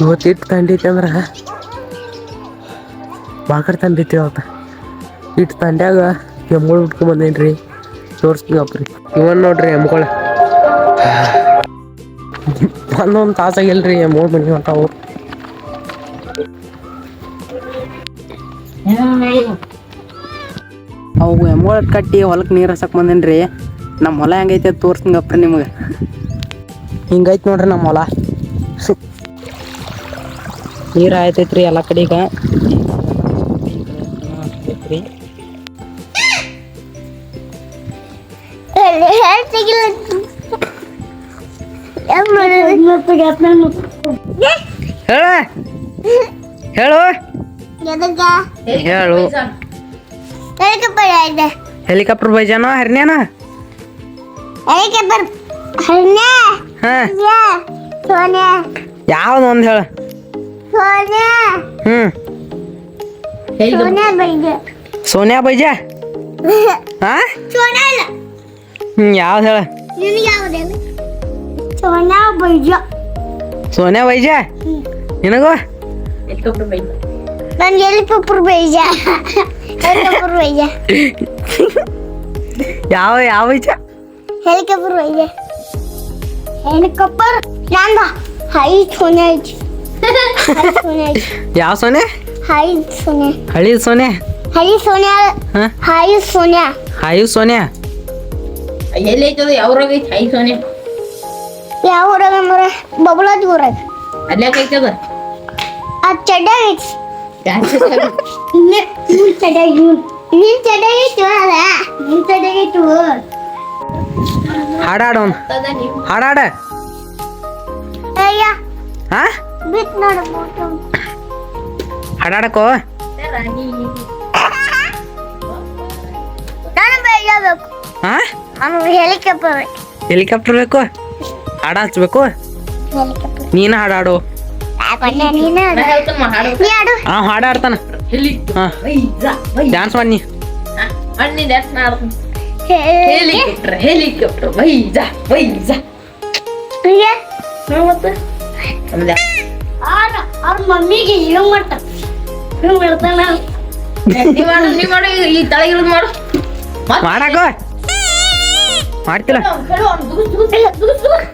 ಇವತ್ತು ಇಟ್ಟು ತಂಡೈತಿ ಅಂದ್ರೆ ಬಾಕರ್ ತಂಡೈತಿ ಅವತ್ತ ಇಟ್ಟು ತಂಡ್ಯಾಗ ಎಮ್ಗಳು ಉಟ್ಕೊಂಡ್ ಬಂದೇನ್ರಿ ತೋರಿಸ್ತೀವಪ್ರಿ ಇವನ್ ನೋಡ್ರಿ ಎಮ್ಗಳ ಒಂದೊಂದು ತಾಸಾಗಿಲ್ರಿ ಎಮ್ಗಳು ಮನೆ ಹೊಂಟಾವು ಅವು ಎಮ್ಗಳ ಕಟ್ಟಿ ಹೊಲಕ್ಕೆ ನೀರು ಹಸಕ್ ಬಂದೇನ್ರಿ ನಮ್ಮ ಹೊಲ ಹೆಂಗೈತೆ ಅದು ತೋರಿಸ್ತೀವಪ್ರಿ ನಿಮ್ಗೆ ಹಿಂಗೈತೆ ನೋಡ್ರಿ ನಮ್ಮ ಹೊಲ ನೀರು ಆಯ್ತೈತ್ರಿ ಎಲ್ಲ ಕಡೆಗ ಐತ್ರಿ ಹೇಳು ಹೇಳು ಹೆಲಿಕಾಪ್ಟರ್ ಬೈಜಾನೋ ಹರ್ನ್ಯಾನ ಯಾವ್ದು ಒಂದು ಹೇಳ ಸೋನಿಯಾ ಬೈಜಾ ಯಾವ್ದು ಹೇಳ ಸೋನಿಯಾ ಬೈಜಾ ನಿನಗೋ ನಾನು ಹೆಲಿಕಾಪ್ಟರ್ ಬೈಜಾ ಯಾವ ಯಾವ ಬೈಜಾ ಹೆಲಿಕಾಪ್ಟರ್ ಬೈಜಾ ಹೆಲಿಕಾಪ್ಟರ್ ನಂದ ಹೈ ಸೋನೆ ಯಾವ ಸೋನೆ ಹೈ ಸೋನೆ ಹಳಿ ಸೋನೆ ಹೈ ಸೋನೆ ಹೈ ಸೋನೆ ಹಾಯು ಸೋನ್ಯಾ ಎಲ್ಲಿ ಐತದ ಯಾವ ಊರಾಗ ಐತಿ ಹೈ ಸೋನೆ ಯಾವ ಊರಾಗ ಅಂದ್ರೆ ಬಬಲಾದಿ ಊರಾಗ ಅಲ್ಯಾಕ ಐತದ ಆ ಚಡ್ಡಾಗ ಐತಿ ನಿನ್ ಚಡ್ಡಾಗಿತ್ತು ಅಲ್ಲ ನಿನ್ ಚಡ್ಡಾಗಿತ್ತು ಹಾಡಾಡ ಹಾಡಾಡ ಅಯ್ಯ ಹಾ ಬಿತ್ ನೋಡು ಹಾಡಾಡಕೋ ನಾನು ಬೆಳಬೇಕು ಹಾ ನಾನು ಹೆಲಿಕಾಪ್ಟರ್ ಹೆಲಿಕಾಪ್ಟರ್ ಬೇಕು ಹಾಡ ಹಚ್ಬೇಕು ಹೆಲಿಕಾಪ್ಟರ್ ನೀನು ಹಾಡಾಡು ನೀನು ಹಾಡು ಹಾ ಹಾಡಾಡ್ತಾನ ಹಾ ಡ್ಯಾನ್ಸ್ ಮಾಡಿ ಅಣ್ಣಿ ಡ್ಯಾನ್ಸ್ ಮಾಡ್ತಾನ ಹೆಲಿಕಾಪ್ಟರ್ ಹೆಲಿಕಾಪ್ಟರ್ ವೈಜಾ ವೈಜಾ ಮತ್ತೆ ಅವ್ರ ಮಮ್ಮಿಗೆ ಹಿಂಗ್ ಮಾಡ್ತಾನ ಹಿಂಗ್ ಮಾಡ್ತಾನ ನೀ ಮಾಡು ಈ ತಳಗಿರೋದು ಮಾಡು ಮಾಡಾಕೋ ಮಾಡ್ತಿಲ್ಲ ಹೇಳು ಅವ್ನು ದುಗುಸ್ ದುಗುಸ್ ದುಗುಸ್ ದುಗುಸ್